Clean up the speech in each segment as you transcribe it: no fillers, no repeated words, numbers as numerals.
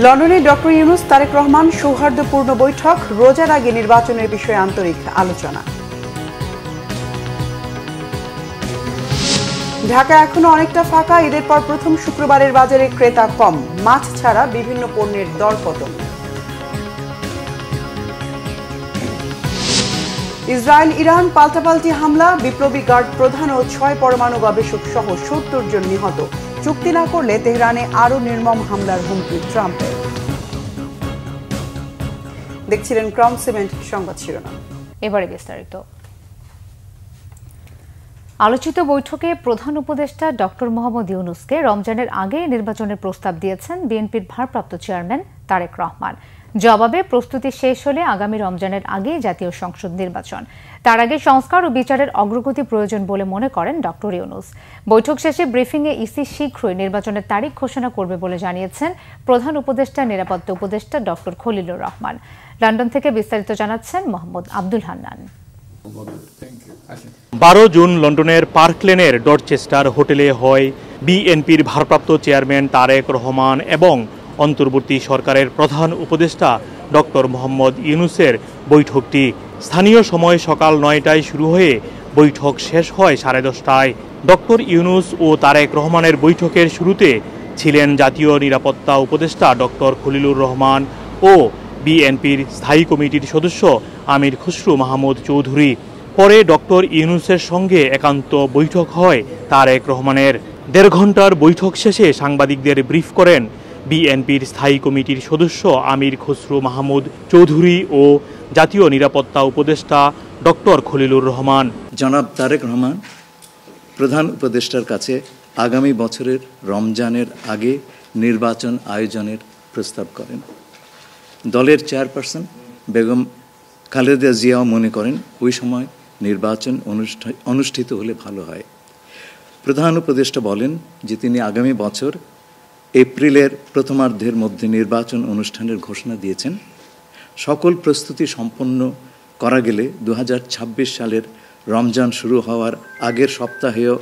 লন্ডনে ডক্টর ইউনূস তারেক রহমান সৌহার্দ্যপূর্ণ বৈঠক, রোজার আগে নির্বাচনের বিষয়ে আন্তরিক আলোচনা। ঢাকা এখনো অনেকটা ফাঁকা, ঈদের পর প্রথম শুক্রবারের বাজারে ক্রেতা কম, মাছ ছাড়া বিভিন্ন পণ্যের দরপতন। ইসরায়েল ইরান পাল্টাপাল্টি হামলা, বিপ্লবী গার্ড প্রধান ও 6 পরমাণু গবেষক সহ 70 জন নিহত। চুক্তি না করলে তেহরানে আরও নির্মম হামলার হুমকি ট্রাম্পের। দেখছিলেন ক্রাউন সিমেন্ট সংবাদ শিরোনাম। এবারে বিস্তারিত। আলোচিত বৈঠকে প্রধান উপদেষ্টা ডক্টর মোহাম্মদ ইউনূসকে রমজানের আগে নির্বাচনের প্রস্তাব দিয়েছেন বিএনপির ভারপ্রাপ্ত চেয়ারম্যান তারেক রহমান। জবাবে প্রস্তুতি শেষ হলে আগামী রমজানের আগে জাতীয় সংসদ নির্বাচন, তার আগে সংস্কার ও বিচারের অগ্রগতি প্রয়োজন বলে মনে করেন ডক্টর ইউনূস। বৈঠক শেষে ব্রিফিংয়ে ইসি শীঘ্রই নির্বাচনের তারিখ ঘোষণা করবে বলে জানিয়েছেন প্রধান উপদেষ্টা নিরাপত্তা উপদেষ্টা ডক্টর খলিলুর রহমান। লন্ডন থেকে বিস্তারিত জানাচ্ছেন মোহাম্মদ আব্দুল হান্নান। 12 জুন লন্ডনের পার্ক লেনের ডরচেস্টার হোটেলে হয় বিএনপির ভারপ্রাপ্ত চেয়ারম্যান তারেক রহমান এবং অন্তর্বর্তী সরকারের প্রধান উপদেষ্টা ডক্টর মোহাম্মদ ইউনূসের বৈঠকটি। স্থানীয় সময় সকাল 9টায় শুরু হয়ে বৈঠক শেষ হয় 10:30টায়। ডক্টর ইউনূস ও তারেক রহমানের বৈঠকের শুরুতে ছিলেন জাতীয় নিরাপত্তা উপদেষ্টা ডক্টর খলিলুর রহমান ও বিএনপির স্থায়ী কমিটির সদস্য আমির খসরু মাহমুদ চৌধুরী। পরে ডক্টর ইউনূসের সঙ্গে একান্ত বৈঠক হয় তারেক রহমানের। 1.5 ঘন্টার বৈঠক শেষে সাংবাদিকদের ব্রিফ করেন বিএনপির স্থায়ী কমিটির সদস্য আমির খসরু মাহমুদ চৌধুরী ও জাতীয় নিরাপত্তা উপদেষ্টা ডক্টর খলিলুর রহমান। জনাব তারেক রহমান প্রধান উপদেষ্টার কাছে আগামী বছরের রমজানের আগে নির্বাচন আয়োজনের প্রস্তাব করেন। দলের চেয়ারপারসন বেগম খালেদা জিয়াও মনে করেন ওই সময় নির্বাচন অনুষ্ঠিত হলে ভালো হয়। প্রধান উপদেষ্টা বলেন যে তিনি আগামী বছর এপ্রিলের প্রথমার্ধের মধ্যে নির্বাচন অনুষ্ঠানের ঘোষণা দিয়েছেন। সকল প্রস্তুতি সম্পন্ন করা গেলে 2026 সালের রমজান শুরু হওয়ার আগের সপ্তাহেও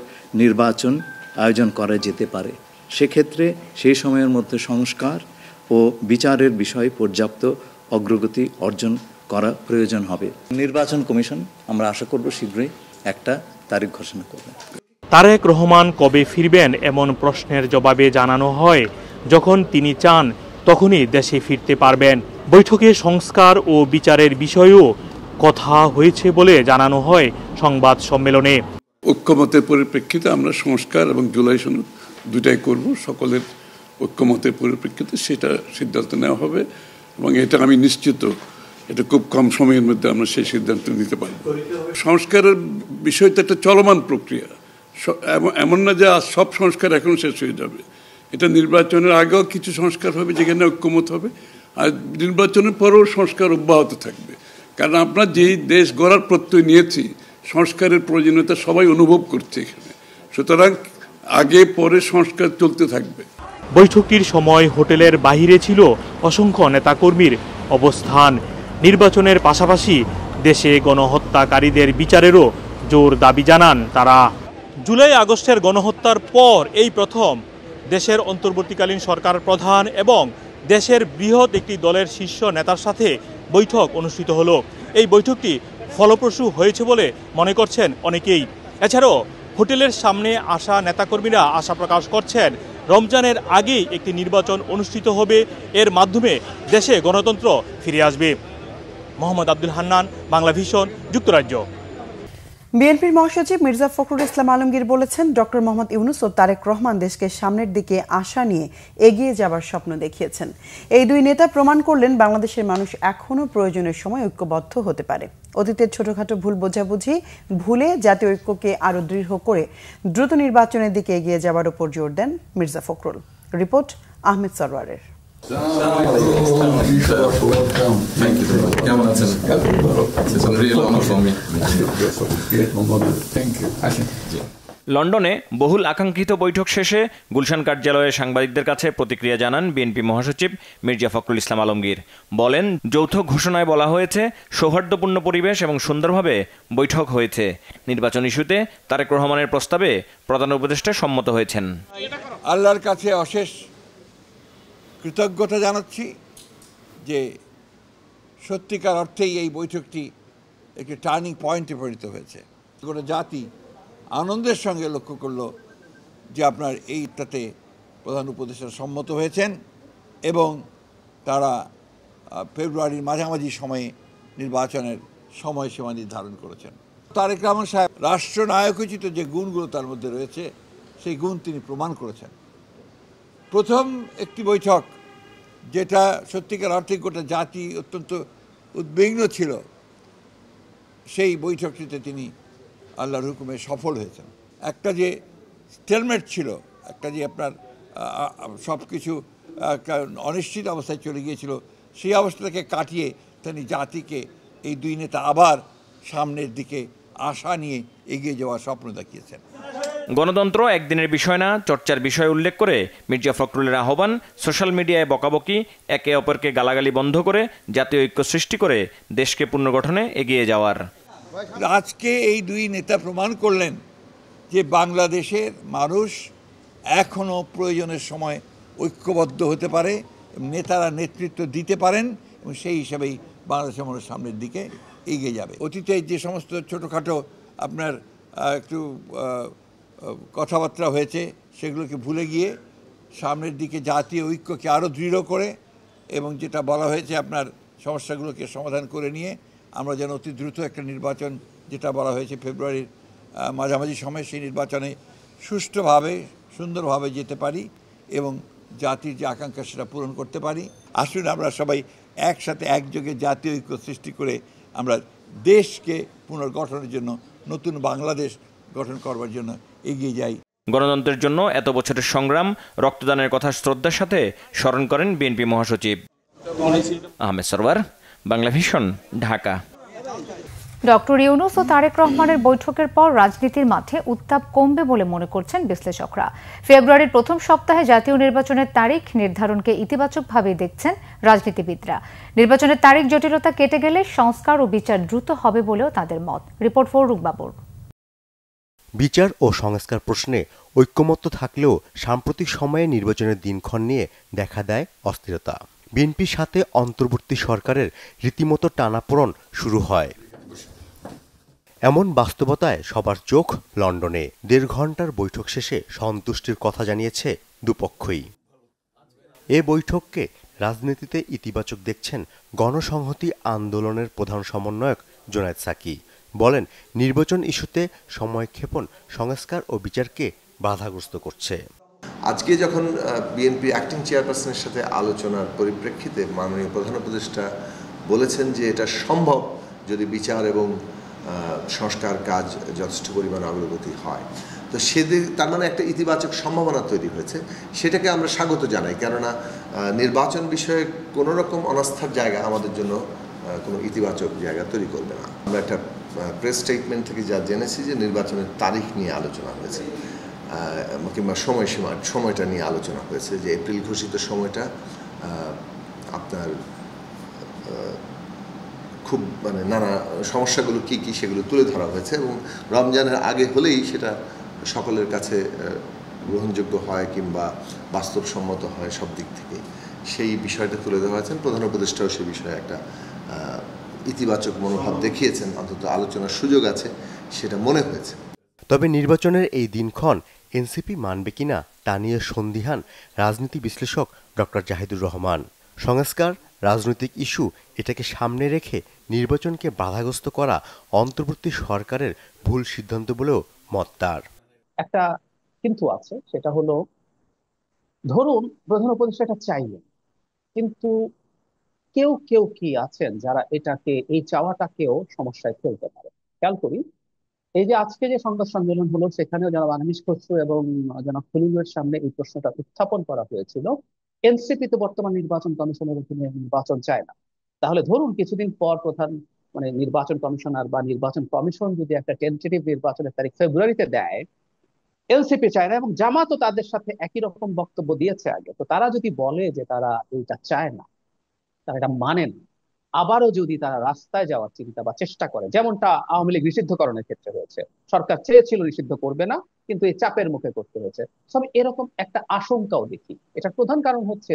নির্বাচন আয়োজন করা যেতে পারে। সেক্ষেত্রে সেই সময়ের মধ্যে সংস্কার ও বিচারের বিষয়ে পর্যাপ্ত অগ্রগতি অর্জন করা প্রয়োজন হবে। নির্বাচন কমিশন আমরা আশা করব শীঘ্রই একটা তারিখ ঘোষণা করবে। তারেক রহমান কবে ফিরবেন এমন প্রশ্নের জবাবে জানানো হয়, যখন তিনি চান তখনই দেশে ফিরতে পারবেন। বৈঠকে সংস্কার ও বিচারের বিষয়েও কথা হয়েছে বলে জানানো হয় সংবাদ সম্মেলনে। ঐক্যমতের পরিপ্রেক্ষিতে আমরা সংস্কার এবং জুলাই সনদ দুটাই করব। সকলের ঐক্যমতের পরিপ্রেক্ষিতে সেটা সিদ্ধান্ত নেওয়া হবে এবং এটা আমি নিশ্চিত এটা খুব কম সময়ের মধ্যে আমরা সেই সিদ্ধান্ত নিতে পারব। সংস্কারের বিষয়টা একটা চলমান প্রক্রিয়া, এমন না যে সব সংস্কার এখন শেষ হয়ে যাবে। এটা নির্বাচনের আগেও কিছু সংস্কার হবে যেখানে ঐক্যমত হবে, আর নির্বাচনের পরেও সংস্কার অব্যাহত থাকবে। কারণ আমরা যেই দেশ গড়ার প্রত্যয় নিয়েছি, সংস্কারের প্রয়োজনীয়তা সবাই অনুভব করছে এখানে, সুতরাং আগে পরে সংস্কার চলতে থাকবে। বৈঠকটির সময় হোটেলের বাহিরে ছিল অসংখ্য নেতাকর্মীর অবস্থান। নির্বাচনের পাশাপাশি দেশে গণহত্যাকারীদের বিচারেরও জোর দাবি জানান তারা। জুলাই আগস্টের গণহত্যার পর এই প্রথম দেশের অন্তর্বর্তীকালীন সরকার প্রধান এবং দেশের বৃহৎ একটি দলের শীর্ষ নেতার সাথে বৈঠক অনুষ্ঠিত হলো। এই বৈঠকটি ফলপ্রসূ হয়েছে বলে মনে করছেন অনেকেই। এছাড়াও হোটেলের সামনে আসা নেতাকর্মীরা আশা প্রকাশ করছেন রমজানের আগেই একটি নির্বাচন অনুষ্ঠিত হবে, এর মাধ্যমে দেশে গণতন্ত্র ফিরে আসবে। মোহাম্মদ আব্দুল হান্নান, বাংলা ভিশন, যুক্তরাজ্য। বিএনপির মহাসচিব মির্জা ফখরুল ইসলাম আলমগীর বলেছেন, ডক্টর মোহাম্মদ ইউনূস ও তারেক রহমান দেশকে সামনের দিকে আশা নিয়ে এগিয়ে যাবার স্বপ্ন দেখিয়েছেন। এই দুই নেতা প্রমাণ করলেন বাংলাদেশের মানুষ এখনও প্রয়োজনের সময় ঐক্যবদ্ধ হতে পারে। অতীতের ছোটখাটো ভুল বোঝাবুঝি ভুলে জাতীয় ঐক্যকে আরও দৃঢ় করে দ্রুত নির্বাচনের দিকে এগিয়ে যাবার উপর জোর দেন মির্জা ফখরুল। রিপোর্ট আহমেদ সরওয়ারের। লন্ডনে বহুল আকাঙ্ক্ষিত বৈঠক শেষে গুলশান কার্যালয়ে সাংবাদিকদের কাছে প্রতিক্রিয়া জানান বিএনপি মহাসচিব মির্জা ফখরুল ইসলাম আলমগীর। বলেন, যৌথ ঘোষণায় বলা হয়েছে সৌহার্দ্যপূর্ণ পরিবেশ এবং সুন্দরভাবে বৈঠক হয়েছে। নির্বাচন ইস্যুতে তারেক রহমানের প্রস্তাবে প্রধান উপদেষ্টা সম্মত হয়েছেন। আল্লাহর কাছে অশেষ কৃতজ্ঞতা জানাচ্ছি যে সত্যিকার অর্থেই এই বৈঠকটি একটি টার্নিং পয়েন্টে পরিণত হয়েছে। গোটা জাতি আনন্দের সঙ্গে লক্ষ্য করলো যে আপনার এইটাতে প্রধান উপদেষ্টা সম্মত হয়েছেন এবং তারা ফেব্রুয়ারির মাঝামাঝি সময়ে নির্বাচনের সময়সীমা নির্ধারণ করেছেন। তারেক রহমান সাহেব রাষ্ট্রনায়কোচিত যে গুণগুলো তার মধ্যে রয়েছে সেই গুণ তিনি প্রমাণ করেছেন। প্রথম একটি বৈঠক যেটা সত্যিকার অর্থে গোটা জাতি অত্যন্ত উদ্বিগ্ন ছিল, সেই বৈঠকটিতে তিনি আল্লাহর হুকুমে সফল হয়েছেন। একটা যে স্টেলমেট ছিল, একটা যে আপনার সব কিছু অনিশ্চিত অবস্থায় চলে গিয়েছিল, সেই অবস্থাটাকে কাটিয়ে তিনি জাতিকে এই দুই নেতা আবার সামনের দিকে আশা নিয়ে এগিয়ে যাওয়ার স্বপ্ন দেখিয়েছেন। গণতন্ত্র একদিনের বিষয় না, চর্চার বিষয় উল্লেখ করে মির্জা ফখরুলের আহ্বান সোশ্যাল মিডিয়ায় বকাবকি, একে অপরকে গালাগালি বন্ধ করে জাতীয় ঐক্য সৃষ্টি করে দেশকে পুনর্গঠনে এগিয়ে যাওয়ার। আজকে এই দুই নেতা প্রমাণ করলেন যে বাংলাদেশের মানুষ এখনও প্রয়োজনের সময় ঐক্যবদ্ধ হতে পারে, নেতারা নেতৃত্ব দিতে পারেন এবং সেই হিসাবেই বাংলাদেশের মানুষ সামনের দিকে এগিয়ে যাবে। অতীতে যে সমস্ত ছোটোখাটো আপনার একটু কথাবার্তা হয়েছে সেগুলোকে ভুলে গিয়ে সামনের দিকে জাতীয় ঐক্যকে আরও দৃঢ় করে এবং যেটা বলা হয়েছে আপনার সমস্যাগুলোকে সমাধান করে নিয়ে আমরা যেন অতি দ্রুত একটা নির্বাচন, যেটা বলা হয়েছে ফেব্রুয়ারির মাঝামাঝি সময়, সেই নির্বাচনে সুষ্ঠুভাবে সুন্দরভাবে যেতে পারি এবং জাতির যে আকাঙ্ক্ষা সেটা পূরণ করতে পারি। আসুন আমরা সবাই একসাথে একযোগে জাতীয় ঐক্য সৃষ্টি করে আমরা দেশকে পুনর্গঠনের জন্য, নতুন বাংলাদেশ গঠন করবার জন্য এগিয়ে যাই। গণতন্ত্রের জন্য এত বছরের সংগ্রাম, রক্তদানের কথা শ্রদ্ধার সাথে স্মরণ করেন বিএনপি মহাসচিব। আহমেদ সরওয়ার, বাংলা ভিশন, ঢাকা। ডক্টর ইউনূস ও তারেক রহমানের বৈঠকের পর রাজনীতির মাঠে উত্তাপ কমবে বলে মনে করছেন বিশ্লেষকরা। ফেব্রুয়ারির প্রথম সপ্তাহে জাতীয় নির্বাচনের তারিখ নির্ধারণকে ইতিবাচকভাবেই দেখছেন রাজনীতিবিদরা। নির্বাচনের তারিখ জটিলতা কেটে গেলে সংস্কার ও বিচার দ্রুত হবে বলেও তাদের মত। রিপোর্ট ফররুক বাবুর। বিচার ও সংস্কার প্রশ্নে ঐক্যমত্য থাকলেও সাম্প্রতিক সময়ে নির্বাচনের দিনক্ষণ নিয়ে দেখা দেয় অস্থিরতা। বিএনপির সাথে অন্তর্বর্তী সরকারের রীতিমতো টানাপোড়েন শুরু হয়। এমন বাস্তবতায় সবার চোখ লন্ডনে। 1.5 ঘন্টার বৈঠক শেষে সন্তুষ্টির কথা জানিয়েছে দুপক্ষই। এ বৈঠককে রাজনীতিতে ইতিবাচক দেখছেন গণসংহতি আন্দোলনের প্রধান সমন্বয়ক জোনায়েদ সাকি। বলেন, নির্বাচন ইস্যুতে সময়ক্ষেপণ সংস্কার ও বিচারকে বাধাগ্রস্ত করছে। আজকে যখন বিএনপি অ্যাক্টিং চেয়ারপারসনের সাথে আলোচনার পরিপ্রেক্ষিতে মাননীয় প্রধান উপদেষ্টা বলেছেন যে এটা সম্ভব যদি বিচার এবং সংস্কার কাজ যথেষ্ট পরিমাণ অগ্রগতি হয়, তো সেদিক তার মানে একটা ইতিবাচক সম্ভাবনা তৈরি হয়েছে। সেটাকে আমরা স্বাগত জানাই, কেননা নির্বাচন বিষয়ে কোনো রকম অনাস্থার জায়গা আমাদের জন্য কোনো ইতিবাচক জায়গা তৈরি করবে না। আমরা একটা প্রেস স্টেটমেন্ট থেকে যা জেনেছি যে নির্বাচনের তারিখ নিয়ে আলোচনা হয়েছে কিংবা সময়টা নিয়ে আলোচনা হয়েছে, যে এপ্রিল ঘোষিত সময়টা আপনার খুব নানা সমস্যাগুলো কী কী সেগুলো তুলে ধরা হয়েছে এবং রমজানের আগে হলেই সেটা সকলের কাছে গ্রহণযোগ্য হয় কিংবা বাস্তবসম্মত হয় সব দিক থেকে, সেই বিষয়টা তুলে ধরা হয়েছেন। প্রধান উপদেষ্টাও সে বিষয়ে একটা ইতিবাচক মনোভাব দেখিয়েছেন, অন্তত আলোচনার সুযোগ আছে সেটা মনে হয়েছে। তবে নির্বাচনের এই দিনক্ষণ এনসিপি মানবে কিনা তা নিয়ে সন্দিহান রাজনীতি বিশ্লেষক ডক্টর জাহিদুর রহমান। সংস্কার রাজনৈতিক ইস্যু, এটাকে সামনে রেখে নির্বাচনকে বাধাগ্রস্ত করা অন্তর্বর্তী সরকারের ভুল সিদ্ধান্ত বলেও মত তার। একটা কিন্তু আছে, সেটা হলো ধরুন প্রধান উপদেষ্টা এটা চাইলেন, কিন্তু কেউ কেউ কি আছেন যারা এটাকে, এই চাওয়াটাকেও সমস্যায় ফেলতে পারে। খেয়াল করি, এই যে আজকে যে সংবাদ সম্মেলন হলো সেখানেও যারা বাংলাদেশ খসরু এবং জনাব খলিলুরের সামনে এই প্রশ্নটা উত্থাপন করা হয়েছিল, এনসিপি তো বর্তমান নির্বাচন কমিশনের অধীনে নির্বাচন চায় না। তাহলে ধরুন কিছুদিন পর প্রধান নির্বাচন কমিশনার বা নির্বাচন কমিশন যদি একটা টেন্টেটিভ নির্বাচনের তারিখ ফেব্রুয়ারিতে দেয়, এনসিপি চায় না এবং জামাতও তাদের সাথে একই রকম বক্তব্য দিয়েছে আগে, তো তারা যদি বলে যে তারা এইটা চায় না, তারা এটা মানে না, আবারও যদি তারা রাস্তায় যাওয়ার চিন্তা বা চেষ্টা করে, যেমনটা আওয়ামী লীগ নিষিদ্ধকরণের ক্ষেত্রে হয়েছে, সরকার চেয়েছিল নিষিদ্ধ করবে না কিন্তু এই চাপের মুখে করতে হয়েছে, সব এরকম একটা আশঙ্কাও দেখি। এটার প্রধান কারণ হচ্ছে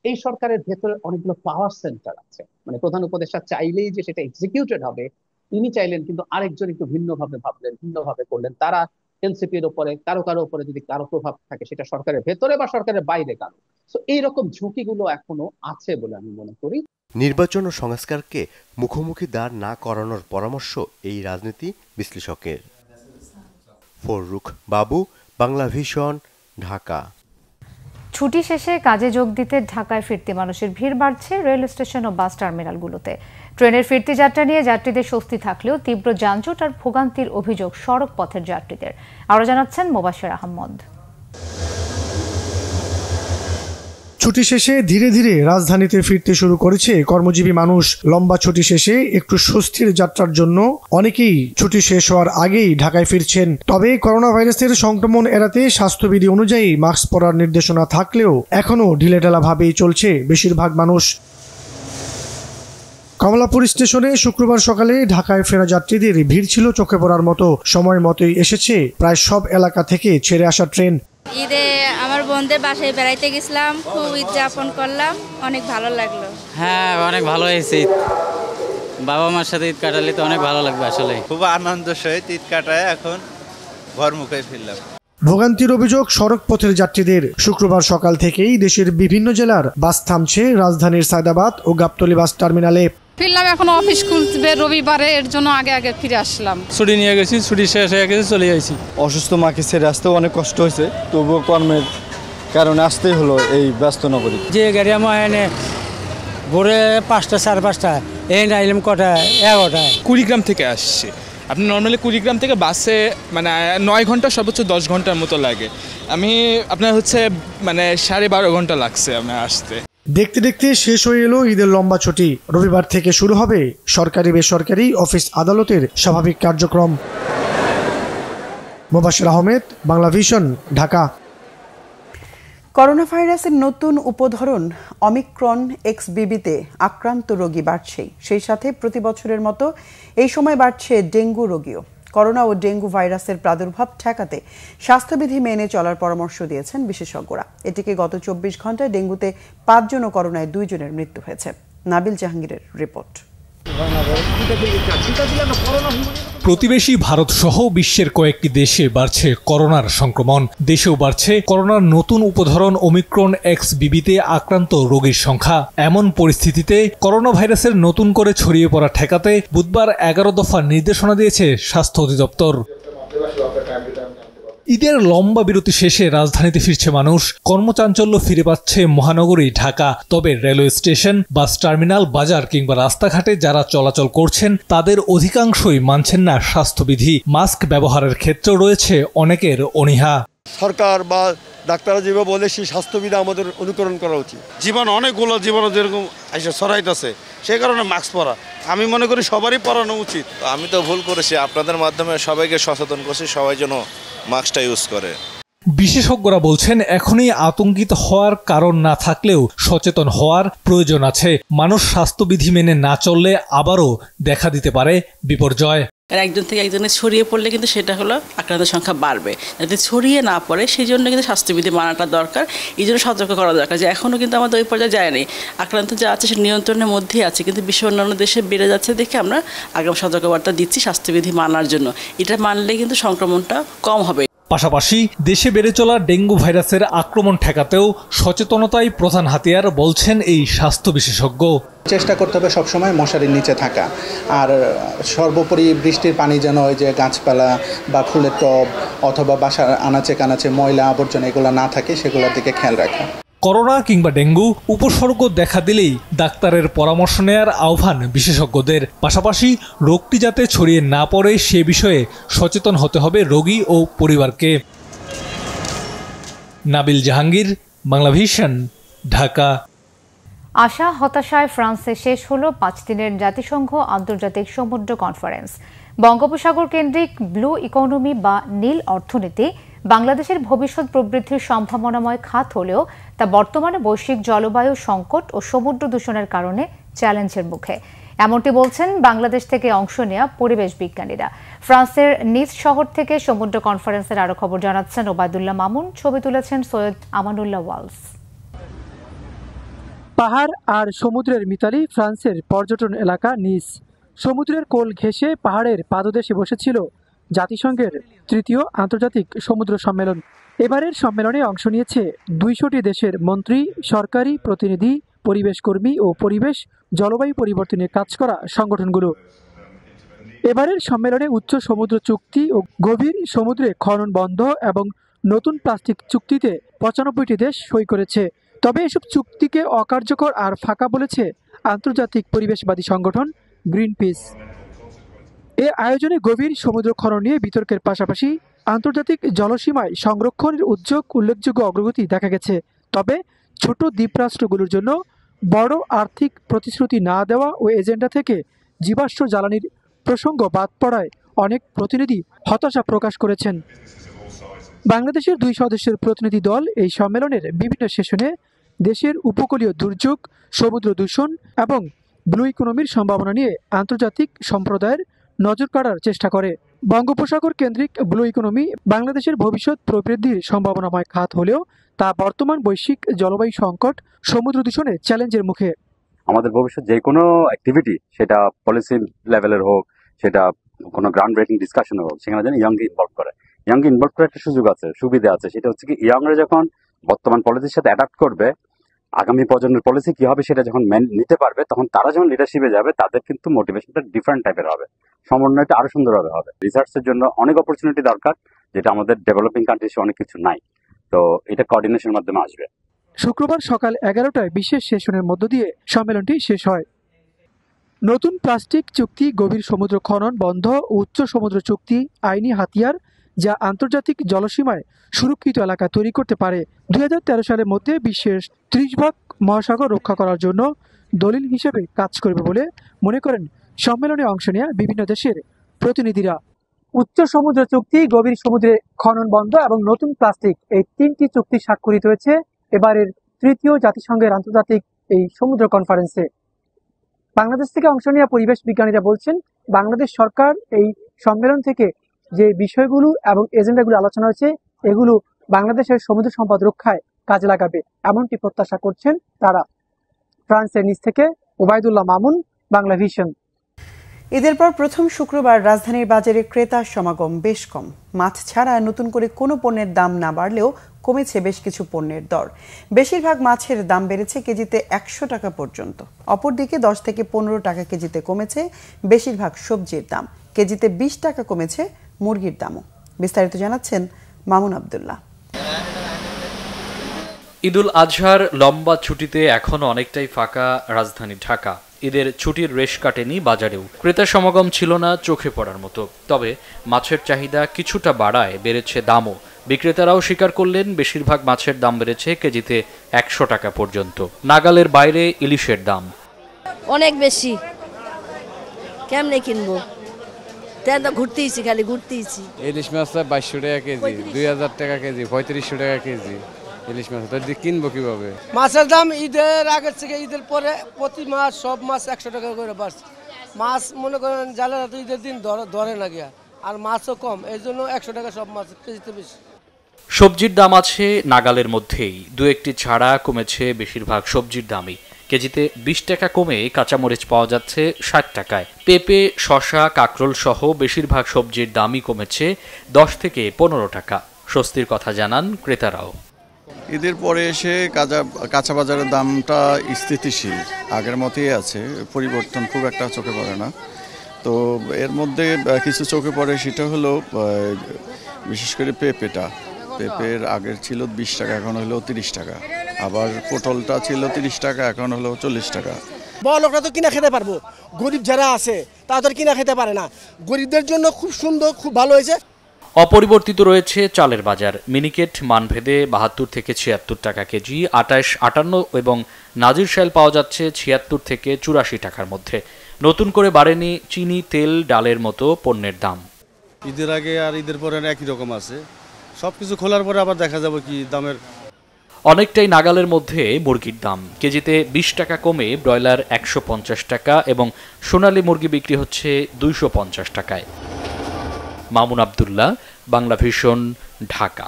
এই সরকারের ভেতরে অনেকগুলো পাওয়ার সেন্টার আছে, মানে প্রধান উপদেষ্টা চাইলেই যে সেটা এক্সিকিউটেড হবে তিনি চাইলেন, কিন্তু আরেকজন একটু ভিন্নভাবে ভাবলেন, ভিন্নভাবে করলেন। তারা এনসিপির উপরে কারো উপরে যদি কারো প্রভাব থাকে, সেটা সরকারের ভেতরে বা সরকারের বাইরে কারো, তো এইরকম ঝুঁকিগুলো এখনো আছে বলে আমি মনে করি। নির্বাচন ও সংস্কারকে মুখোমুখি দাঁড় না করানোর পরামর্শ এই রাজনীতি বিশ্লেষকের। ফররুখ বাবু, বাংলা ভিশন, ঢাকা। ছুটি শেষে কাজে যোগ দিতে ঢাকায় ফিরতি মানুষের ভিড় বাড়ছে রেল স্টেশন ও বাস টার্মিনালগুলোতে। ট্রেনের ফিরতি যাত্রা নিয়ে যাত্রীদের স্বস্তি থাকলেও তীব্র যানজট আর ভোগান্তির অভিযোগ সড়ক পথের যাত্রীদের। আরও জানাচ্ছেন মোবাশ্বের আহমদ। ছুটি শেষে ধীরে ধীরে রাজধানীতে ফিরতে শুরু করেছে কর্মজীবী মানুষ। লম্বা ছুটি শেষে একটু স্বস্তির যাত্রার জন্য অনেকেই ছুটি শেষ হওয়ার আগেই ঢাকায় ফিরছেন। তবে করোনা ভাইরাসের সংক্রমণ এড়াতে স্বাস্থ্যবিধি অনুযায়ী মাস্ক পরার নির্দেশনা থাকলেও এখনও ঢিলেঢালা ভাবেই চলছে বেশিরভাগ মানুষ। কমলাপুর স্টেশনে শুক্রবার সকালে ঢাকায় ফেরা যাত্রীদের ভিড় ছিল চোখে পড়ার মতো। সময় মতোই এসেছে প্রায় সব এলাকা থেকে ছেড়ে আসা ট্রেন। ঈদে আমার বোনদের বাসায় বেড়াইতে গেছিলাম, খুব ঈদ যাপন করলাম, অনেক ভালো লাগলো। হ্যাঁ, অনেক ভালো হয়েছে। বাবা মার সাথে ঈদ কাটালে তো অনেক ভালো লাগবে। আসলে খুব আনন্দ সহিত ঈদ কাটায় এখন ঘর মুখে ফিরলাম। ভোগান্তির অভিযোগ সড়ক পথের যাত্রীদের। শুক্রবার সকাল থেকেই দেশের বিভিন্ন জেলার বাস থামছে রাজধানীর সায়দাবাদ ও গাবতলী বাস টার্মিনালে। ফিরলাম, এখন অফিস খুলবে রবিবারে, এর জন্য আগে ফিরে আসলাম। ছুটি নিয়ে গেছি, ছুটি শেষ হয়ে গেছে, চলে যাইছি। অসুস্থ মাকে ছেড়ে আসতেও অনেক কষ্ট হয়েছে, তবুও কর্মের কারণে আসতেই হলো এই ব্যস্ত নগরী। যে গাড়ি আমার এনে ভোরে 5টা 5:30 এই নাইলাম কটায় 11টায়। কুড়িগ্রাম থেকে আসছি। আপনি নর্মালি কুড়িগ্রাম থেকে বাসে মানে 9 ঘন্টা সর্বোচ্চ 10 ঘন্টার মতো লাগে। আমি আপনার মানে 12.5 ঘন্টা লাগছে আমার আসতে। দেখতে দেখতে শেষ হয়ে এলো ঈদের লম্বা ছুটি। রবিবার থেকে শুরু হবে সরকারি বেসরকারি অফিস আদালতের স্বাভাবিক কার্যক্রম। মোবাশ্বের আহমেদ, বাংলা ভিশন, ঢাকা। করোনা ভাইরাসের নতুন উপধরন অমিক্রন XBBতে আক্রান্ত রোগী বাড়ছে। সেই সাথে প্রতি বছরের মতো এই সময় বাড়ছে ডেঙ্গু রোগীও। করোনা ও ডেঙ্গু ভাইরাসের প্রাদুর্ভাব ঠেকাতে স্বাস্থ্যবিধি মেনে চলার পরামর্শ দিয়েছেন বিশেষজ্ঞরা। এটিকে গত 24 ঘন্টায় ডেঙ্গুতে 5 জন ও করোনায় 2 জনের মৃত্যু হয়েছে। নাবিল জাহাঙ্গীরের রিপোর্ট। প্রতিবেশী ভারত সহ বিশ্বের কয়েকটি দেশে বাড়ছে করোনার সংক্রমণ। দেশেও বাড়ছে করোনার নতুন উপধরন ওমিক্রন XBBতে আক্রান্ত রোগীর সংখ্যা। এমন পরিস্থিতিতে করোনা ভাইরাসের নতুন করে ছড়িয়ে পড়া ঠেকাতে বুধবার 11 দফা নির্দেশনা দিয়েছে স্বাস্থ্য অধিদপ্তর। ঈদের লম্বা বিরতি শেষে রাজধানীতে ফিরছে মানুষ। কর্মচাঞ্চল্য ফিরে পাচ্ছে মহানগরী ঢাকা। তবে রেলওয়ে স্টেশন, বাস টার্মিনাল, বাজার কিংবা রাস্তাঘাটে যারা চলাচল করছেন তাদের অধিকাংশই মানছেন না স্বাস্থ্যবিধি। মাস্ক ব্যবহারের ক্ষেত্রেও রয়েছে অনেকের অনীহা। সরকার বা ডাক্তাররা যেভাবে বলে সেই স্বাস্থ্যবিধি আমাদের অনুকরণ করা উচিত। জীবন অনেকগুলো জীবন যেরকম এসে ছড়াইতেছে, সেই কারণে মাস্ক পরা আমি মনে করি সবারই পরানো উচিত। আমি তো ভুল করেছি, আপনাদের মাধ্যমে সবাইকে সচেতন করছি, সবাই যেন মাস্কটা ইউজ করে। বিশেষজ্ঞরা বলছেন এখনই আতঙ্কিত হওয়ার কারণ না থাকলেও সচেতন হওয়ার প্রয়োজন আছে। মানুষ স্বাস্থ্যবিধি মেনে না চললে আবারও দেখা দিতে পারে বিপর্যয়। একজন থেকে একজনে ছড়িয়ে পড়লে কিন্তু সেটা হলো আক্রান্তের সংখ্যা বাড়বে। যাতে ছড়িয়ে না পড়ে সেই জন্য কিন্তু স্বাস্থ্যবিধি মানাটা দরকার। এই জন্য সতর্ক করা দরকার যে এখনও কিন্তু আমাদের ওই পর্যায়ে যায়নি। আক্রান্ত যা আছে সে নিয়ন্ত্রণের মধ্যেই আছে, কিন্তু বিশ্ব অন্যান্য দেশে বেড়ে যাচ্ছে দেখে আমরা আগাম সতর্কবার্তা দিচ্ছি স্বাস্থ্যবিধি মানার জন্য। এটা মানলে কিন্তু সংক্রমণটা কম হবে। পাশাপাশি দেশে বেড়ে চলা ডেঙ্গু ভাইরাসের আক্রমণ ঠেকাতেও সচেতনতাই প্রধান হাতিয়ার বলছেন এই স্বাস্থ্য বিশেষজ্ঞ। চেষ্টা করতে হবে সবসময় মশারির নিচে থাকা, আর সর্বোপরি বৃষ্টির পানি যেন ওই যে গাছপালা বা ফুলের টব অথবা বাসার আনাচে কানাচে ময়লা আবর্জনা এগুলো না থাকে সেগুলোর দিকে খেয়াল রাখা। করোনা কিংবা ডেঙ্গু উপসর্গ দেখা দিলেই ডাক্তারের পরামর্শ নেয়ার আহ্বান বিশেষজ্ঞদের। পাশাপাশি রোগটি যাতে ছড়িয়ে না পড়ে সে বিষয়ে সচেতন হতে হবে রোগী ও পরিবারকে। নাবিল জাহাঙ্গীর, বাংলা ভিশন, ঢাকা। আশা হতাশায় ফ্রান্সে শেষ হলো 5 দিনের জাতিসংঘ আন্তর্জাতিক সমুদ্র কনফারেন্স। বঙ্গোপসাগর কেন্দ্রিক ব্লু ইকোনমি বা নীল অর্থনীতি বাংলাদেশের ভবিষ্যৎ প্রবৃদ্ধির সম্ভাবনাময় খাত হলেও তা বর্তমানে বৈশ্বিক জলবায়ু সংকট ও সমুদ্র দূষণের কারণে চ্যালেঞ্জের মুখে। এমনটি বলছেন বাংলাদেশ থেকে অংশ নেওয়া পরিবেশ বিজ্ঞানীরা। ফ্রান্সের নিস শহর থেকে সমুদ্র কনফারেন্সের আরো খবর জানাচ্ছেন ওবায়দুল্লাহ মামুন, ছবি তুলেছেন সৈয়দ আমানুল্লাহ ওয়ালস। পাহাড় আর সমুদ্রের মিতালি ফ্রান্সের পর্যটন এলাকা নিস। সমুদ্রের কোল ঘেঁষে পাহাড়ের পাদদেশে বসেছিল জাতিসংঘের ৩য় আন্তর্জাতিক সমুদ্র সম্মেলন। এবারের সম্মেলনে অংশ নিয়েছে ২০০টি দেশের মন্ত্রী, সরকারি প্রতিনিধি, পরিবেশ কর্মী ও পরিবেশ জলবায়ু পরিবর্তনে কাজ করা সংগঠনগুলো। এবারের সম্মেলনে উচ্চ সমুদ্র চুক্তি ও গভীর সমুদ্রে খনন বন্ধ এবং নতুন প্লাস্টিক চুক্তিতে ৯৫টি দেশ সই করেছে। তবে এসব চুক্তিকে অকার্যকর আর ফাঁকা বলেছে আন্তর্জাতিক পরিবেশবাদী সংগঠন গ্রিনপিস। এ আয়োজনে গভীর সমুদ্র খনন নিয়ে বিতর্কের পাশাপাশি আন্তর্জাতিক জলসীমায় সংরক্ষণের উল্লেখযোগ্য অগ্রগতি দেখা গেছে। তবে ছোট দ্বীপরাষ্ট্রগুলোর জন্য বড় আর্থিক প্রতিশ্রুতি না দেওয়া ও এজেন্ডা থেকে জীবাশ্ম জ্বালানির প্রসঙ্গ বাদ পড়ায় অনেক প্রতিনিধি হতাশা প্রকাশ করেছেন। বাংলাদেশের ২ সদস্যের প্রতিনিধি দল এই সম্মেলনের বিভিন্ন সেশনে দেশের উপকূলীয় দুর্যোগ, সমুদ্র দূষণ এবং ব্লু ইকোনমির সম্ভাবনা নিয়ে আন্তর্জাতিক সম্প্রদায়ের নজর কাড়ার চেষ্টা করে। বঙ্গোপসাগর কেন্দ্রিক ব্লু ইকোনমি বাংলাদেশের ভবিষ্যৎ প্রবৃদ্ধির সম্ভাবনাময় খাত হলেও তা বর্তমান বৈশ্বিক জলবায়ু সংকট, সমুদ্র দূষণের চ্যালেঞ্জের মুখে। আমাদের ভবিষ্যৎ যে কোনো অ্যাক্টিভিটি, সেটা পলিসি লেভেলের হোক, সেটা কোনো গ্রাউন্ড ব্রেকিং ডিসকাশন হোক, সেখানে যেন ইয়াংকে ইনভলভ করে। ইয়াংকে ইনভলভ করার একটা সুযোগ আছে, সুবিধা আছে। সেটা হচ্ছে কি, ইয়াংরা যখন বর্তমান পলিসির সাথে অ্যাডাপ্ট করবে, আগামী প্রজন্মের পলিসি কি হবে সেটা যখন নিতে পারবে, তখন তারা যখন লিডারশিপে যাবে, তাদের কিন্তু মোটিভেশনটা ডিফারেন্ট টাইপের হবে, সমন্বয়টা আরো সুন্দরভাবে হবে। রিসার্চের জন্য অনেক অপরচুনিটি দরকার, যেটা আমাদের ডেভেলপিং কান্ট্রিজে অনেক কিছু নাই। তো এটা কোঅর্ডিনেশনের মাধ্যমে আসবে। শুক্রবার সকাল ১১টায় বিশেষ সেশনের মধ্য দিয়ে সম্মেলনটি শেষ হয়। নতুন প্লাস্টিক চুক্তি, গভীর সমুদ্র খনন বন্ধ, উচ্চ সমুদ্র চুক্তি আইনি হাতিয়ার, যা আন্তর্জাতিক জলসীমায় সুরক্ষিত এলাকা তৈরি করতে পারে। ২০১৩ সালের মধ্যে বিশ্বের ৩০ ভাগ মহাসাগর রক্ষা করার জন্য দলিল হিসেবে কাজ করবে বলে মনে করেন সম্মেলনে অংশ নেওয়া বিভিন্ন দেশের প্রতিনিধিরা। উচ্চ সমুদ্র চুক্তি, গভীর সমুদ্রে খনন বন্ধ এবং নতুন প্লাস্টিক, এই ৩টি চুক্তি স্বাক্ষরিত হয়েছে এবারের ৩য় জাতিসংঘের আন্তর্জাতিক এই সমুদ্র কনফারেন্সে। বাংলাদেশ থেকে অংশ নেওয়া পরিবেশ বিজ্ঞানীরা বলছেন, বাংলাদেশ সরকার এই সম্মেলন থেকে যে বিষয়গুলো এবং এজেন্ডাগুলো আলোচনা হয়েছে, এগুলো বাংলাদেশের সমুদ্র সম্পদ রক্ষায় কাজে লাগাবে, এমনটি প্রত্যাশা করছেন তারা। ফ্রান্সের নিচ থেকে ওবায়দুল্লাহ মামুন, বাংলা ভিশন। ঈদের পর প্রথম শুক্রবার রাজধানীর বাজারে ক্রেতার সমাগম বেশ কম। মাছ ছাড়া নতুন করে কোনো পণ্যের দাম না বাড়লেও কমেছে বেশ কিছু পণ্যের দর। বেশিরভাগ মাছের দাম বেড়েছে কেজিতে ১০০ টাকা পর্যন্ত। অপরদিকে ১০ থেকে ১৫ টাকা কেজিতে কমেছে বেশিরভাগ সবজির দাম। কেজিতে ২০ টাকা কমেছে মুরগির দামও। বিস্তারিত জানাচ্ছেন মামুন আব্দুল্লাহ। ঈদুল আজহার লম্বা ছুটিতে এখনো অনেকটাই ফাঁকা রাজধানী ঢাকা। ঈদের ছুটির রেশ কাটেনি বাজারেও। ক্রেতা সমাগম ছিল না চোখে পড়ার মতো। তবে মাছের চাহিদা কিছুটা বাড়ায় বেড়েছে দামও। বিক্রেতারাও স্বীকার করলেন, বেশিরভাগ মাছের দাম বেড়েছে কেজিতে ১০০ টাকা পর্যন্ত। নাগালের বাইরে ইলিশের দাম অনেক বেশি, কেমনে কিনবো? ঘুরতেইছি, খালি ঘুরতেইছি। ইলিশ মাছটা ২২০০ টাকা কেজি, ২০০০ টাকা কেজি, ৩৫০০ টাকা কেজি। ইলিশ মাছ কিনবো কিভাবে? মাছের দাম ঈদের আগের থেকে ঈদের পরে প্রতি মাস সব মাছ ১০০ টাকা করে বাড়ছে। মাছ মনে করেন জালেরা তো ঈদের দিন ধরে না গিয়া, আর মাছও কম, এই জন্য ১০০ টাকা সব মাছ কেজিতে বেশি। সবজির দাম আছে নাগালের মধ্যেই, দু একটি ছাড়া কমেছে বেশিরভাগ সবজির দামই। কেজিতে ২০ টাকা কমে কাঁচামরিচ পাওয়া যাচ্ছে ৬০ টাকায়। পেঁপে, শসা, কাঁকরোল সহ বেশিরভাগ সবজির দামই কমেছে ১০ থেকে ১৫ টাকা। স্বস্তির কথা জানান ক্রেতারাও। ঈদের পরে এসে কাঁচা বাজারের দামটা স্থিতিশীল, আগের মতোই আছে, পরিবর্তন খুব একটা চোখে পড়ে না। তো এর মধ্যে কিছু চোখে পড়ে, সেটা হলো বিশেষ করে পেঁপের আগের ছিল ২০ টাকা, এখন হলো ৩০ টাকা। আবার পটলটা ছিল ৩০ টাকা, এখন হলো ৪০ টাকা। বড় লোকরা তো কিনা খেতে পারবো, গরিব যারা আছে তাদের কিনা খেতে পারে না। গরিবদের জন্য খুব সুন্দর, খুব ভালো হয়েছে। অপরিবর্তিত রয়েছে চালের বাজার। মিনিকেট মানভেদে ৭২ থেকে ৭৬ টাকা কেজি, ২৮, ৫৮ এবং নাজির শাইল পাওয়া যাচ্ছে ৭৬ থেকে ৮৪ টাকার মধ্যে। নতুন করে বাড়েনি চিনি, তেল, ডালের মতো পণ্যের দাম। ঈদের আগে আর ঈদের পরে একই রকম আছে, সবকিছু খোলার পরে আবার দেখা যাবে কি দামের। অনেকটাই নাগালের মধ্যে মুরগির দাম। কেজিতে ২০ টাকা কমে ব্রয়লার ১৫০ টাকা এবং সোনালী মুরগি বিক্রি হচ্ছে ২৫০ টাকায়। মামুন আব্দুল্লাহ, বাংলা ভিশন, ঢাকা।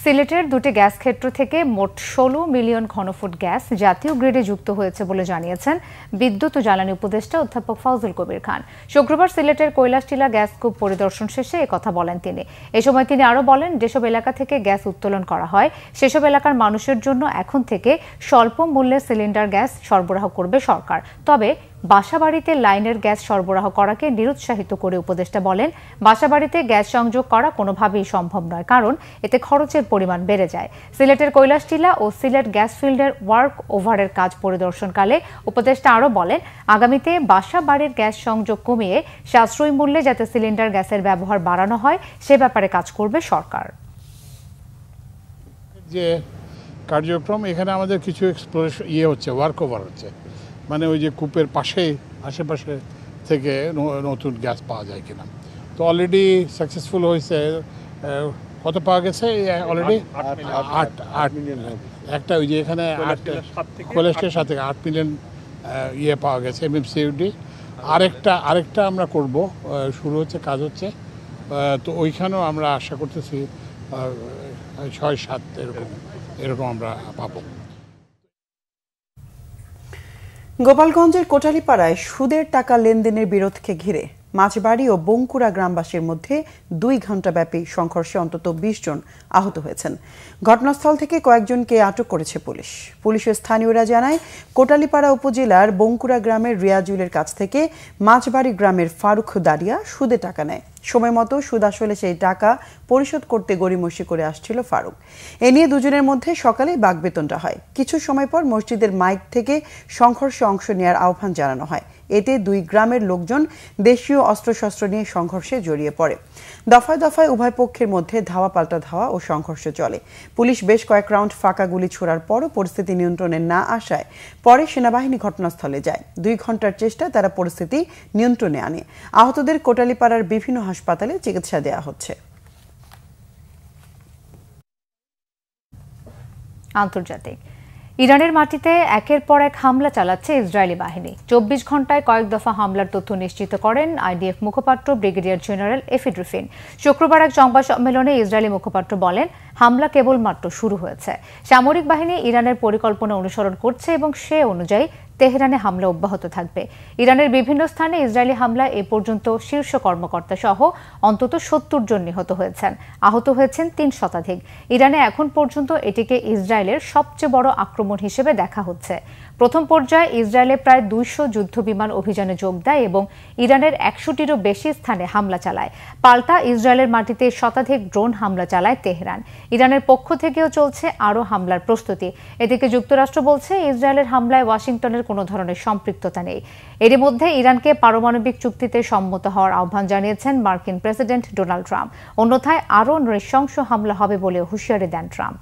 সিলেটের দুটি গ্যাস ক্ষেত্র থেকে মোট 16 মিলিয়ন ঘনফুট গ্যাস জাতীয় গ্রিডে যুক্ত হয়েছে বলে জানিয়েছেন বিদ্যুৎ ও জ্বালানি উপদেষ্টা অধ্যাপক ফাউজুল কবির খান। শুক্রবার সিলেটের কৈলাসটিলা গ্যাস কূপ পরিদর্শন শেষে একথা বলেন তিনি। এ সময় তিনি আরও বলেন, যেসব এলাকা থেকে গ্যাস উত্তোলন করা হয় সেসব এলাকার মানুষের জন্য এখন থেকে স্বল্প মূল্যে সিলিন্ডার গ্যাস সরবরাহ করবে সরকার। তবে বাসাবাড়িতে লাইনের গ্যাস সরবরাহ করাকে নিরুৎসাহিত করে উপদেষ্টা বলেন, বাসাবাড়িতে গ্যাস সংযোগ করা কোনোভাবেই সম্ভব নয়, কারণ এতে খরচের পরিমাণ বেড়ে যায়। সিলেটের কৈলাসটিলা ও সিলেট গ্যাস ফিল্ডের ওয়ার্ক ওভারের কাজ পরিদর্শনকালে উপদেষ্টা আরও বলেন, আগামীতে বাসাবাড়ির গ্যাস সংযোগ কমিয়ে সাশ্রয়ী মূল্যে যাতে সিলিন্ডার গ্যাসের ব্যবহার বাড়ানো হয় সে ব্যাপারে কাজ করবে সরকার। যে কার্যক্রম এখানে আমাদের কিছু এক্সপ্লোরেশন হচ্ছে, ওয়ার্ক ওভার হচ্ছে, মানে ওই যে কূপের আশেপাশে থেকে নতুন গ্যাস পাওয়া যায় কিনা। তো অলরেডি সাকসেসফুল হয়েছে। কত পাওয়া গেছে অলরেডি? 8 মিলিয়ন। একটা ওই যে এখানে কৈলাসটির সাথে 8 মিলিয়ন পাওয়া গেছে MMCFD। আরেকটা আমরা করব, শুরু হচ্ছে, কাজ হচ্ছে। তো ওইখানেও আমরা আশা করতেছি 6-7 এরকম আমরা পাবো। গোপালগঞ্জের কোটালীপাড়ায় সুদের টাকা লেনদেনের বিরোধকে ঘিরে মাছবাড়ি ও বঙ্কুড়া গ্রামবাসীর মধ্যে 2 ঘণ্টাব্যাপী সংঘর্ষে অন্তত 20 জন আহত হয়েছেন। ঘটনাস্থল থেকে কয়েকজনকে আটক করেছে পুলিশ। পুলিশের স্থানীয়রা জানায়, কোটালীপাড়া উপজেলার বঙ্কুড়া গ্রামের রিয়াজুলের কাছ থেকে মাছবাড়ি গ্রামের ফারুক দারিয়া সুদে টাকা নেয়। সময় মতো সুদ আসলে সেই টাকা পরিশোধ করতে গড়িমসি করে আসছিল ফারুক। এ নিয়ে দুজনের মধ্যে সকালেই বাকবেতনটা হয়। কিছু সময় পর মসজিদের মাইক থেকে সংঘর্ষে অংশ নেওয়ার আহ্বান জানানো হয়। এতে 2 গ্রামের লোকজন দেশীয় অস্ত্রশস্ত্র নিয়ে সংঘর্ষে জড়িয়ে পড়ে। দফায় দফায় উভয় পক্ষের মধ্যে ধাওয়া পাল্টা ধাওয়া ও সংঘর্ষ চলে। পুলিশ বেশ কয়েক রাউন্ড ফাঁকা গুলি ছোড়ার পরও পরিস্থিতি নিয়ন্ত্রণে না আসায় পরে সেনাবাহিনী ঘটনাস্থলে যায়। 2 ঘণ্টার চেষ্টায় তারা পরিস্থিতি নিয়ন্ত্রণে আনে। আহতদের কোটালীপাড়ার বিভিন্ন হাসপাতালে চিকিৎসা দেওয়া হচ্ছে। আন্তর্জাতিক। ইরানের মাটিতে একের পর এক হামলা চালাচ্ছে ইসরায়েলি বাহিনী। 24 ঘণ্টায় কয়েক দফা হামলার তথ্য নিশ্চিত করেন IDF মুখপাত্র ব্রিগেডিয়ার জেনারেল এফি ড্রিফিন। শুক্রবার এক সংবাদ সম্মেলনে ইসরায়েলি মুখপাত্র বলেন, হামলা কেবলমাত্র শুরু হয়েছে। সামরিক বাহিনী ইরানের পরিকল্পনা অনুসরণ করছে এবং সে অনুযায়ী তেহরানে হামলা অব্যাহত থাকবে। ইরানের বিভিন্ন স্থানে ইসরায়েলি হামলায় এ পর্যন্ত শীর্ষ কর্মকর্তা সহ অন্তত 70 জন নিহত হয়েছেন, আহত হয়েছেন 3 শতাধিক। ইরানে এখন পর্যন্ত এটিকে ইসরায়েলের সবচেয়ে বড় আক্রমণ হিসেবে দেখা হচ্ছে। প্রথম পর্যায়ে ইসরায়েলে প্রায় 200 যুদ্ধবিমান অভিযানে যোগ দেয় এবং ইরানের 100টিরও বেশি স্থানে হামলা চালায়। পাল্টা ইসরায়েলের মাটিতে শতাধিক ড্রোন হামলা চালায় তেহরান। ইরানের পক্ষ থেকেও চলছে আরও হামলার প্রস্তুতি। এদিকে যুক্তরাষ্ট্র বলছে, ইসরায়েলের হামলায় ওয়াশিংটনের কোনো ধরনের সম্পৃক্ততা নেই। এর মধ্যে ইরানকে পারমাণবিক চুক্তিতে সম্মত হওয়ার আহ্বান জানিয়েছেন মার্কিন প্রেসিডেন্ট ডোনাল্ড ট্রাম্প। অন্যথায় আরও নৃশংস হামলা হবে বলে হুঁশিয়ারি দেন ট্রাম্প।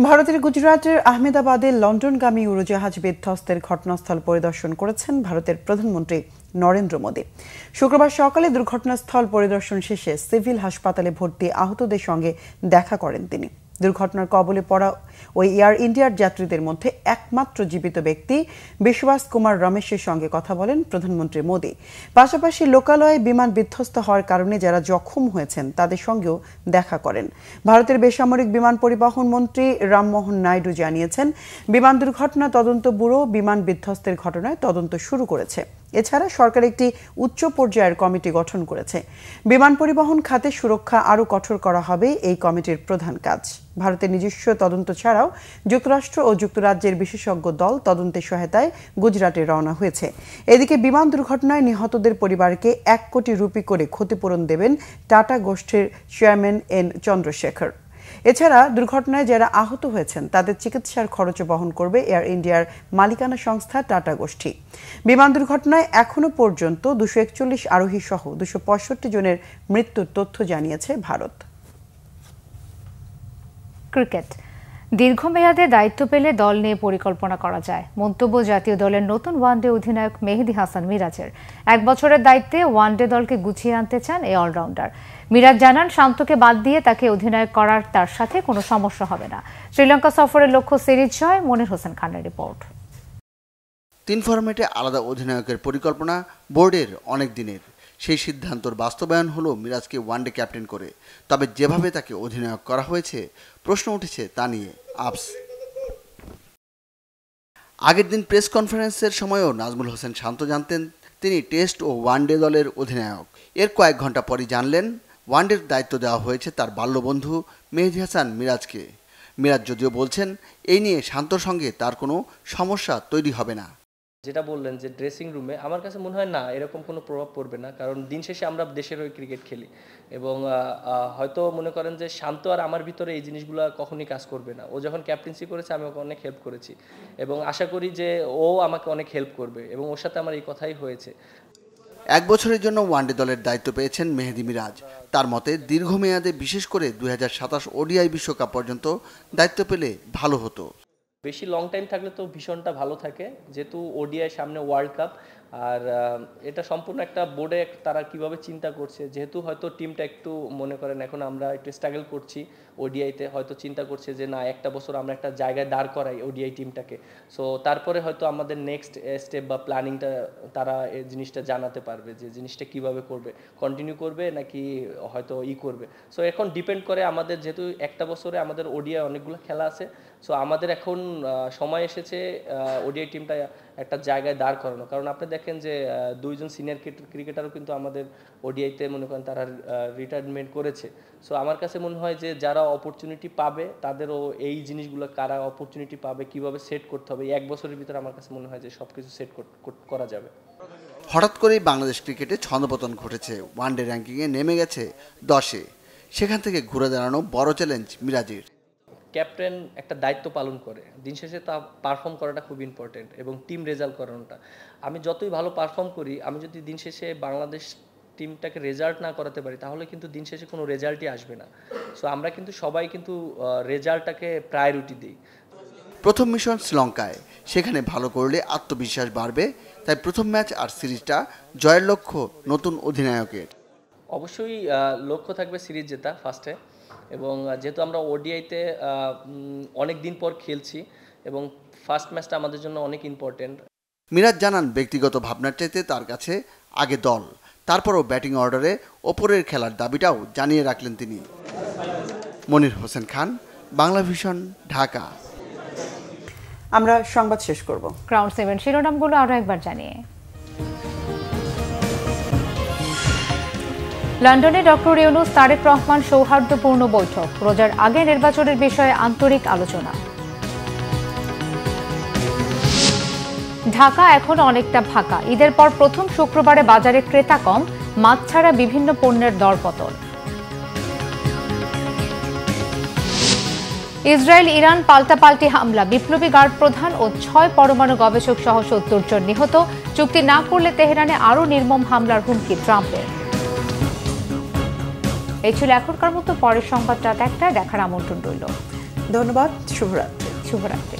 ভারতের গুজরাটের আহমেদাবাদে লন্ডনগামী উড়োজাহাজ বিধ্বস্তের ঘটনাস্থল পরিদর্শন করেছেন ভারতের প্রধানমন্ত্রী নরেন্দ্র মোদী। শুক্রবার সকালে দুর্ঘটনাস্থল পরিদর্শন শেষে সিভিল হাসপাতালে ভর্তি আহতদের সঙ্গে দেখা করেন তিনি। দুর্ঘটনার কবলে পড়া ওই এয়ার ইন্ডিয়ার যাত্রীদের মধ্যে একমাত্র জীবিত ব্যক্তি বিশ্বাস কুমার রমেশের সঙ্গে কথা বলেন প্রধানমন্ত্রী মোদী। পাশাপাশি লোকালয়ে বিমান বিধ্বস্ত হওয়ার কারণে যারা জখম হয়েছেন তাদের সঙ্গেও দেখা করেন। ভারতের বেসামরিক বিমান পরিবহন মন্ত্রী রামমোহন নাইডু জানিয়েছেন, বিমান দুর্ঘটনা তদন্ত ব্যুরো বিমান বিধ্বস্তের ঘটনায় তদন্ত শুরু করেছে। এছাড়া সরকার একটি উচ্চ পর্যায়ের কমিটি গঠন করেছে। বিমান পরিবহন খাতে সুরক্ষা আরও কঠোর করা হবে এই কমিটির প্রধান কাজ। ভারতের নিজস্ব তদন্ত ছাড়াও যুক্তরাষ্ট্র ও যুক্তরাজ্যের বিশেষজ্ঞ দল তদন্তের সহায়তায় গুজরাটে রওনা হয়েছে। এদিকে বিমান দুর্ঘটনায় নিহতদের পরিবারকে 1 কোটি রুপি করে ক্ষতিপূরণ দেবেন টাটা গোষ্ঠীর চেয়ারম্যান এন চন্দ্রশেখর। এছাড়া দুর্ঘটনায় যারা আহত হয়েছেন তাদের চিকিৎসার খরচ বহন করবে এয়ার ইন্ডিয়ার মালিকানা সংস্থা টাটা গোষ্ঠী। বিমান দুর্ঘটনায় এখনো পর্যন্ত 241 আরোহী সহ 265 জনের মৃত্যুর তথ্য জানিয়েছে ভারত। ক্রিকেট। দীর্ঘমেয়াদে দায়িত্ব পেলে দল নিয়ে পরিকল্পনা করা যায়, মন্তব্য জাতীয় দলের নতুন ওয়ানডে অধিনায়ক মেহেদী হাসান মিরাজের। 1 বছরের দায়িত্বে ওয়ানডে দলকে গুছিয়ে আনতে চান এই অলরাউন্ডার। মিরাজ জানান, শান্তকে বাদ দিয়ে তাকে অধিনায়ক করার তার সাথে কোনো সমস্যা হবে না। শ্রীলঙ্কা সফরের লক্ষ্য সিরিজ জয়। মনির হোসেন খানের রিপোর্ট। 3 ফরম্যাটে আলাদা অধিনায়কের পরিকল্পনা বোর্ডের অনেক দিনের। সেই সিদ্ধান্তর বাস্তবায়ন হলো মিরাজকে ওয়ানডে ক্যাপ্টেন করে। তবে যেভাবে তাকে অধিনায়ক করা হয়েছে, প্রশ্ন উঠেছে তা নিয়ে আপস। আগের দিন প্রেস কনফারেন্সের সময়ও নাজমুল হোসেন শান্ত জানতেন তিনি টেস্ট ও ওয়ানডে দলের অধিনায়ক। এর কয়েক ঘন্টা পরই জানলেন ওয়ানডের দায়িত্ব দেওয়া হয়েছে তার বাল্যবন্ধু মেহেদী হাসান মিরাজকে। মিরাজ যদিও বলছেন এই নিয়ে শান্তর সঙ্গে তার কোনো সমস্যা তৈরি হবে না। যেটা বললেন যে ড্রেসিং রুমে, আমার কাছে মনে হয় না এরকম কোনো প্রভাব পড়বে না, কারণ দিন শেষে আমরা দেশের হয়ে ক্রিকেট খেলি এবং হয়তো মনে করেন যে শান্ত আর আমার ভিতরে এই জিনিসগুলো কখনই কাজ করবে না। ও যখন ক্যাপ্টেন্সি করেছে আমি ওকে অনেক হেল্প করেছি এবং আশা করি যে ও আমাকে অনেক হেল্প করবে এবং ওর সাথে আমার এই কথাই হয়েছে। 1 বছরের জন্য ওয়ানডে দলের দায়িত্ব পেয়েছেন মেহেদী মিরাজ। তার মতে দীর্ঘমেয়াদে বিশেষ করে 2027 ওডিআই বিশ্বকাপ পর্যন্ত দায়িত্ব পেলে ভালো হতো। বেশি লং টাইম থাকলে তো ভীষণটা ভালো থাকে, যেহেতু ওডিআই সামনে ওয়ার্ল্ড কাপ, আর এটা সম্পূর্ণ একটা বোর্ডে তারা কিভাবে চিন্তা করছে, যেহেতু হয়তো টিমটা একটু মনে করেন এখন আমরা একটু স্ট্রাগল করছি ওডিআইতে, হয়তো চিন্তা করছে যে না একটা বছর আমরা একটা জায়গায় দাঁড় করাই ওডিআই টিমটাকে। সো তারপরে হয়তো আমাদের নেক্সট স্টেপ বা প্ল্যানিংটা তারা এই জিনিসটা জানাতে পারবে যে জিনিসটা কিভাবে করবে, কন্টিনিউ করবে নাকি হয়তো করবে। সো এখন ডিপেন্ড করে আমাদের, যেহেতু একটা বছরে আমাদের ওডিআই অনেকগুলো খেলা আছে, সো আমাদের এখন সময় এসেছে ওডিআই টিমটা একটা জায়গায় দাঁড় করানো। কারণ আপনি দেখেন যে 2 জন সিনিয়র ক্রিকেটারও কিন্তু আমাদের ওডিআইতে মনে করেন তারা রিটায়ারমেন্ট করেছে। সো আমার কাছে মনে হয় যে যারা অপরচুনিটি পাবে তাদেরও এই জিনিসগুলো, কারা অপরচুনিটি পাবে, কিভাবে সেট করতে হবে, 1 বছরের ভিতরে আমার কাছে মনে হয় যে সব কিছু সেট করা যাবে। হঠাৎ করেই বাংলাদেশ ক্রিকেটে ছন্দপতন ঘটেছে, ওয়ানডে র্যাঙ্কিংয়ে নেমে গেছে 10-এ। সেখান থেকে ঘুরে দাঁড়ানো বড় চ্যালেঞ্জ মিরাজের। ক্যাপ্টেন একটা দায়িত্ব পালন করে, দিন শেষে তা পারফর্ম করাটা খুব ইম্পর্টেন্ট এবং টিম রেজাল্ট করানোটা। আমি যতই ভালো পারফর্ম করি, আমি যদি দিন শেষে বাংলাদেশ টিমটাকে রেজাল্ট না করাতে পারি, তাহলে কিন্তু দিন শেষে কোনো রেজাল্টই আসবে না। সো আমরা কিন্তু সবাই কিন্তু রেজাল্টটাকে প্রায়োরিটি দিই। প্রথম মিশন শ্রীলঙ্কায়, সেখানে ভালো করলে আত্মবিশ্বাস বাড়বে। তাই প্রথম ম্যাচ আর সিরিজটা জয়ের লক্ষ্য নতুন অধিনায়কের। অবশ্যই লক্ষ্য থাকবে সিরিজ জেতা ফার্স্টে, এবং যেহেতু আমরা ওডিআইতে অনেক দিন পর খেলছি এবং ফার্স্ট ম্যাচটা আমাদের জন্য অনেক ইম্পর্টেন্ট। মিরাজ জানান ব্যক্তিগত ভাবনার চাইতে তার কাছে আগে দল, তারপরও ব্যাটিং অর্ডারে ওপরের খেলার দাবিটাও জানিয়ে রাখলেন তিনি। মনির হোসেন খান, বাংলা ভিশন, ঢাকা। আমরা সংবাদ শেষ করব। ক্রাউন 7 শিরোনামগুলো আরো একবার জানিয়ে। লন্ডনে ডক্টর ইউনূস তারেক রহমান সৌহার্দ্যপূর্ণ বৈঠক, রোজার আগে নির্বাচনের বিষয়ে আন্তরিক আলোচনা। ঢাকা এখন অনেকটা ফাঁকা, ঈদের পর প্রথম শুক্রবারে বাজারে ক্রেতা কম, মাছ ছাড়া বিভিন্ন পণ্যের দরপতন। ইসরায়েল ইরান পাল্টাপাল্টি হামলা, বিপ্লবী গার্ড প্রধান ও 6 পরমাণু গবেষক সহ 70 জন নিহত, চুক্তি না করলে তেহরানে আরও নির্মম হামলার হুমকি ট্রাম্পের। এই ছিল এখনকার মতো, পরের সংবাদটা 1টায় দেখার আমন্ত্রণ রইল। ধন্যবাদ, শুভরাত্রি। শুভরাত্রি।